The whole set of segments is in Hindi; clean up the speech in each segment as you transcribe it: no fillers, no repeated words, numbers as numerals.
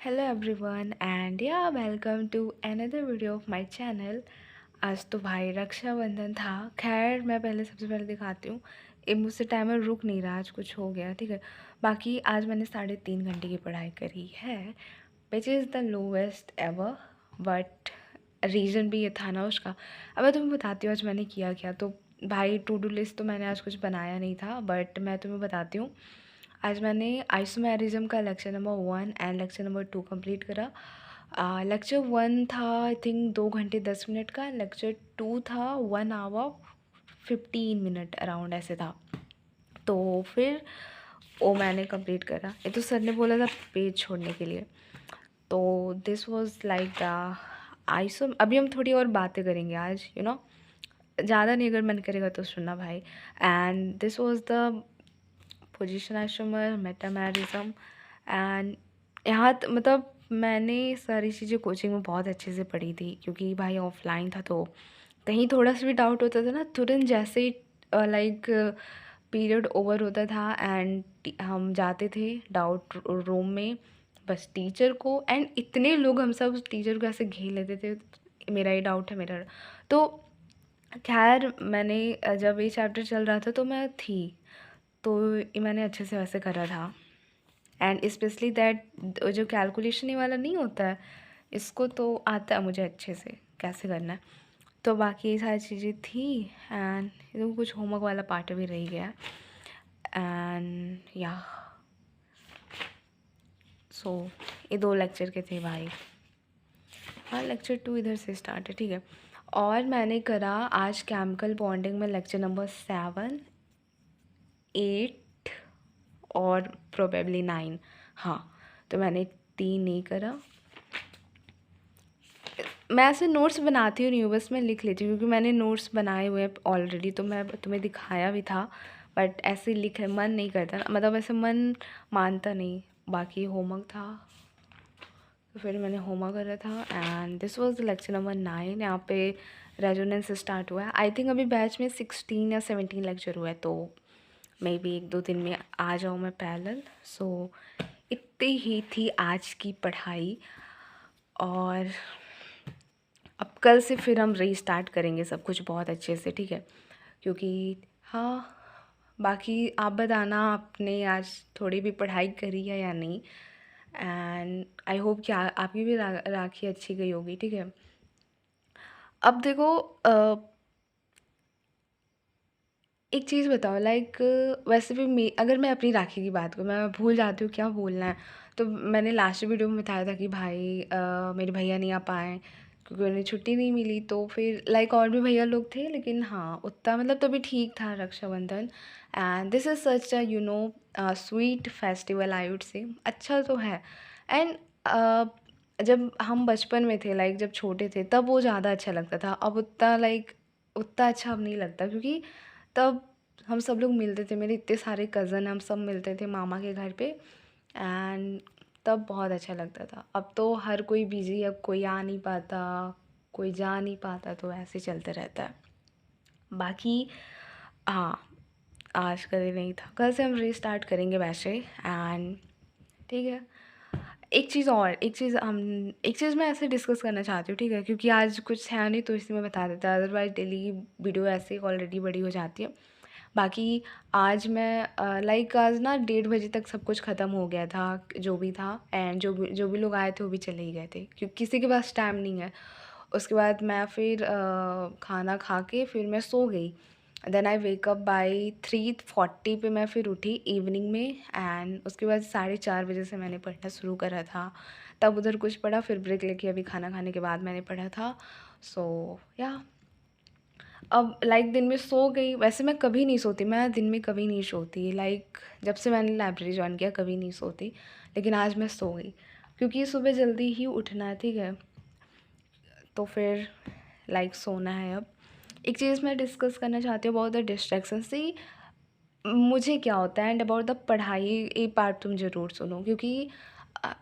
Hello everyone and yeah welcome to another video of my channel. आज तो भाई रक्षाबंधन था। खैर मैं पहले सबसे पहले दिखाती हूँ। ये मुझसे टाइमर रुक नहीं रहा, आज कुछ हो गया, ठीक है। बाकी आज मैंने 3.5 घंटे की पढ़ाई करी है, which is the lowest ever. But reason भी ये था ना उसका। अब मैं तुम्हें बताती हूँ आज मैंने किया क्या। तो भाई टू डू लिस्ट तो मैंने आज कुछ बनाया नहीं था, बट मैं तुम्हें बताती हूँ। आज मैंने आइसोमेरिज्म का lecture number 1 and lecture number 2 complete करा। लेक्चर 1 था आई थिंक 2 घंटे 10 मिनट का। लेक्चर 2 था 1 आवर 15 मिनट अराउंड ऐसे था। तो फिर वो मैंने कंप्लीट करा। ये तो सर ने बोला था पेज छोड़ने के लिए। तो this was like the iso. अभी हम थोड़ी और बातें करेंगे आज, ज़्यादा नहीं, अगर मन करेगा तो सुनना भाई। And this was the position isomer metamerism. And यहाँ मतलब मैंने सारी चीज़ें कोचिंग में बहुत अच्छे से पढ़ी थी, क्योंकि भाई ऑफलाइन था तो कहीं थोड़ा सा भी डाउट होता था ना, तुरंत जैसे ही लाइक पीरियड ओवर होता था एंड हम जाते थे डाउट रूम में, बस टीचर को एंड इतने लोग हम सब उस टीचर को ऐसे घेर लेते थे, मेरा ये डाउट है मेरा। तो खैर मैंने जब ये चैप्टर चल रहा था तो मैं थी, तो ये मैंने अच्छे से वैसे करा था। एंड स्पेशली दैट जो कैलकुलेशन ये वाला नहीं होता है, इसको तो आता है मुझे अच्छे से कैसे करना है। तो बाकी ये सारी चीज़ें थी। एंड ये कुछ होमवर्क वाला पार्ट भी रह गया। एंड या सो ये 2 लेक्चर के थे भाई। हाँ, लेक्चर 2 इधर से स्टार्ट है, ठीक है। और मैंने करा आज केमिकल बॉन्डिंग में लेक्चर नंबर 7, 8 और प्रोबेबली 9। हाँ, तो मैंने 3 नहीं करा। मैं ऐसे नोट्स बनाती हूँ नहीं हूँ, बस मैं लिख लेती हूँ क्योंकि मैंने नोट्स बनाए हुए हैं ऑलरेडी, तो मैं तुम्हें दिखाया भी था। बट ऐसे लिख मन नहीं करता ना, मतलब ऐसे मन मानता नहीं। बाकी होमवर्क था तो फिर मैंने होमवर्क करा था। And this was lecture number 9। यहाँ पे रेजोनेंस स्टार्ट हुआ है। आई थिंक अभी बैच में 16 या 17 लेक्चर हुआ है, तो मे बी 1-2 दिन में आ जाऊँ मैं पैरेलल। सो इतनी ही थी आज की पढ़ाई। और अब कल से फिर हम रीस्टार्ट करेंगे सब कुछ बहुत अच्छे से, ठीक है। क्योंकि हाँ, बाकी आप बताना आपने आज थोड़ी भी पढ़ाई करी है या नहीं। एंड आई होप कि आपकी भी राखी अच्छी गई होगी, ठीक है। अब देखो, एक चीज़ बताओ, लाइक वैसे भी अगर मैं अपनी राखी की बात करूँ, मैं भूल जाती हूँ क्या बोलना है। तो मैंने लास्ट वीडियो में बताया था कि भाई मेरे भैया नहीं आ पाए क्योंकि उन्हें छुट्टी नहीं मिली। तो फिर लाइक और भी भैया लोग थे, लेकिन हाँ उतना मतलब तभी ठीक था Rakshabandhan. And this is such a sweet festival, I would say अच्छा तो है। एंड जब हम बचपन में थे, लाइक जब छोटे थे, तब वो ज़्यादा अच्छा लगता था। अब उतना लाइक उतना अच्छा अब नहीं लगता, क्योंकि तब हम सब लोग मिलते थे, मेरे इतने सारे कज़न, हम सब मिलते थे मामा के घर पे। एंड तब बहुत अच्छा लगता था। अब तो हर कोई बिज़ी, अब कोई आ नहीं पाता, कोई जा नहीं पाता, तो ऐसे चलते रहता है। बाकी हाँ, आज का दिन नहीं था, कल से हम रीस्टार्ट करेंगे वैसे। एंड ठीक है। एक चीज़ मैं ऐसे डिस्कस करना चाहती हूँ, ठीक है, क्योंकि आज कुछ है नहीं तो इसी में बता देता है, अदरवाइज़ डेली की वीडियो ऐसे ऑलरेडी बड़ी हो जाती है। बाकी आज मैं लाइक आज ना 1:30 बजे तक सब कुछ ख़त्म हो गया था जो भी था। एंड जो भी लोग आए थे वो भी चले ही गए थे, क्योंकि किसी के पास टाइम नहीं है। उसके बाद मैं फिर खाना खा के फिर मैं सो गई। देन आई वेकअप बाई 3:40 पे मैं फिर उठी इवनिंग में। एंड उसके बाद 4:30 बजे से मैंने पढ़ना शुरू करा था। तब उधर कुछ पढ़ा, फिर ब्रेक लेके अभी खाना खाने के बाद मैंने पढ़ा था। सो या अब लाइक दिन में सो गई। वैसे मैं कभी नहीं सोती, मैं दिन में कभी नहीं सोती, लाइक जब से मैंने लाइब्रेरी ज्वाइन किया कभी नहीं सोती। लेकिन आज मैं सो गई क्योंकि सुबह जल्दी ही उठना है, ठीक है। तो फिर लाइक सोना है अब। एक चीज़ मैं डिस्कस करना चाहती हूँ अबाउट द डिस्ट्रैक्शन सी, मुझे क्या होता है एंड अबाउट द पढ़ाई। ये पार्ट तुम ज़रूर सुनो, क्योंकि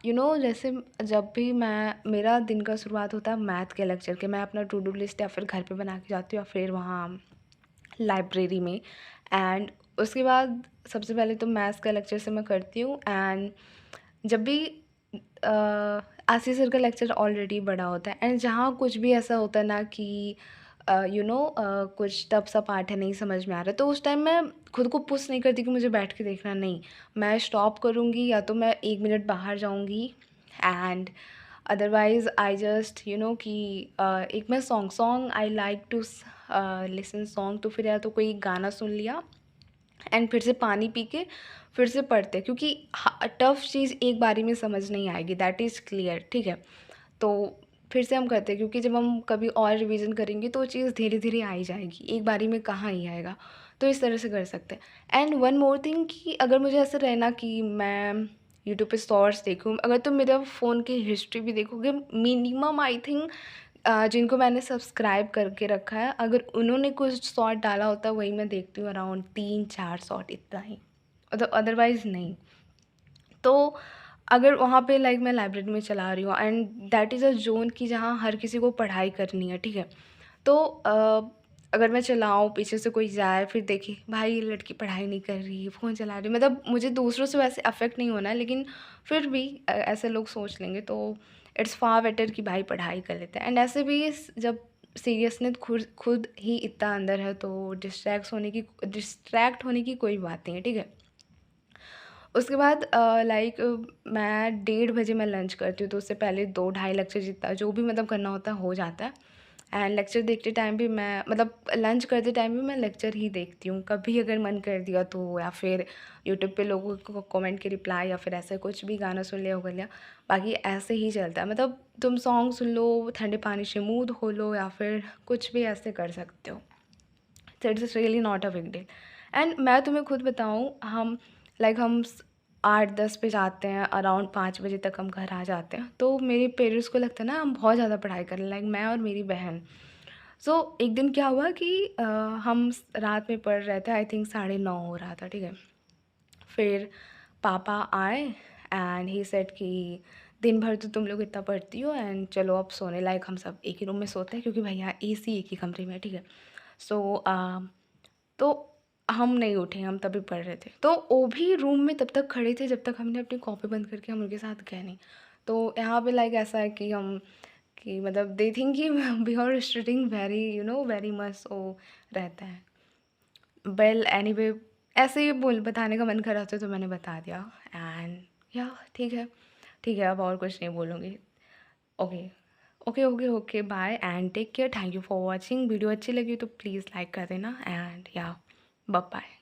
जैसे जब भी मेरा दिन का शुरुआत होता है मैथ के लेक्चर के, मैं अपना टू डू लिस्ट या फिर घर पे बना के जाती हूँ या फिर वहाँ लाइब्रेरी में। एंड उसके बाद सबसे पहले तो मैथ्स का लेक्चर से मैं करती हूँ। एंड जब भी आसिफ सर का लेक्चर ऑलरेडी बड़ा होता है, एंड जहाँ कुछ भी ऐसा होता है ना कि कुछ टफ सा पार्ट है, नहीं समझ में आ रहा है, तो उस टाइम मैं खुद को पुश नहीं करती कि मुझे बैठ के देखना, नहीं, मैं स्टॉप करूँगी या तो मैं 1 मिनट बाहर जाऊँगी, एंड अदरवाइज़ आई जस्ट कि एक मैं song I like to listen song, तो फिर या तो कोई गाना सुन लिया एंड फिर से पानी पी के फिर से पढ़ते, क्योंकि टफ़ चीज़ एक बारी में समझ नहीं आएगी, दैट इज़ क्लियर, ठीक है। तो फिर से हम करते हैं, क्योंकि जब हम कभी और रिवीजन करेंगे तो वो चीज़ धीरे धीरे आ ही जाएगी, एक बारी में कहाँ ही आएगा। तो इस तरह से कर सकते हैं। एंड वन मोर थिंग कि अगर मुझे ऐसा रहे ना कि मैं यूट्यूब पे शॉर्ट्स देखूँ, अगर तुम मेरा फ़ोन की हिस्ट्री भी देखोगे, मिनिमम आई थिंक जिनको मैंने सब्सक्राइब करके रखा है, अगर उन्होंने कुछ शॉर्ट डाला होता है वही मैं देखती हूँ, अराउंड 3-4 शॉर्ट, इतना ही, अदरवाइज़ नहीं। तो अगर वहाँ पे लाइक मैं लाइब्रेरी में चला रही हूँ and that is a zone कि जहाँ हर किसी को पढ़ाई करनी है, ठीक है। तो अगर मैं चलाऊँ, पीछे से कोई जाए फिर देखे भाई ये लड़की पढ़ाई नहीं कर रही है, फ़ोन चला रही है, मतलब मुझे दूसरों से वैसे अफेक्ट नहीं होना है, लेकिन फिर भी ऐसे लोग सोच लेंगे, तो इट्स फार बेटर कि भाई पढ़ाई कर लेते हैं। एंड ऐसे भी जब सीरियसनेस खुद खुद ही इतना अंदर है, तो डिस्ट्रैक्ट होने की कोई बात नहीं है, ठीक है। उसके बाद लाइक मैं 1:30 बजे मैं लंच करती हूँ, तो उससे पहले 2 ढाई लेक्चर जितना जो भी मतलब करना होता है हो जाता है। एंड लेक्चर देखते टाइम भी मैं मतलब लंच करते टाइम भी मैं लेक्चर ही देखती हूँ। कभी अगर मन कर दिया तो, या फिर यूट्यूब पे लोगों को कमेंट के रिप्लाई, या फिर ऐसा कुछ भी गाना सुन लिया, हो कर लिया। बाकी ऐसे ही चलता है, मतलब तुम सॉन्ग सुन लो, ठंडे पानी से मुँह धो लो, या फिर कुछ भी ऐसे कर सकते हो। So it's really not a big deal. And मैं तुम्हें खुद बताऊँ, हम 8-10 पे जाते हैं, अराउंड 5 बजे तक हम घर आ जाते हैं, तो मेरे पेरेंट्स को लगता है ना हम बहुत ज़्यादा पढ़ाई कर रहे हैं, लाइक मैं और मेरी बहन। सो एक दिन क्या हुआ कि हम रात में पढ़ रहे थे, आई थिंक 9:30 हो रहा था, ठीक है। फिर पापा आए एंड ही सेड कि दिन भर तो तुम लोग इतना पढ़ती हो, एंड चलो अब सोने, लाइक हम सब एक ही रूम में सोते हैं, क्योंकि भैया एसी एक ही कमरे में है, ठीक है। सो तो हम नहीं उठे, हम तभी पढ़ रहे थे, तो वो भी रूम में तब तक खड़े थे जब तक हमने अपनी कॉपी बंद करके हम उनके साथ गए नहीं। तो यहाँ पे लाइक ऐसा है कि मतलब दे थिंक कि we are studying very very much, वो रहता है। वेल एनीवे, ऐसे ही बोल बताने का मन कर रहा था तो मैंने बता दिया। एंड या ठीक है, ठीक है, अब और कुछ नहीं बोलूँगी। Okay, okay, okay, okay, bye and take care, thank you for watching. Video अच्छी लगी तो प्लीज़ लाइक कर देना, एंड या बाय बाय।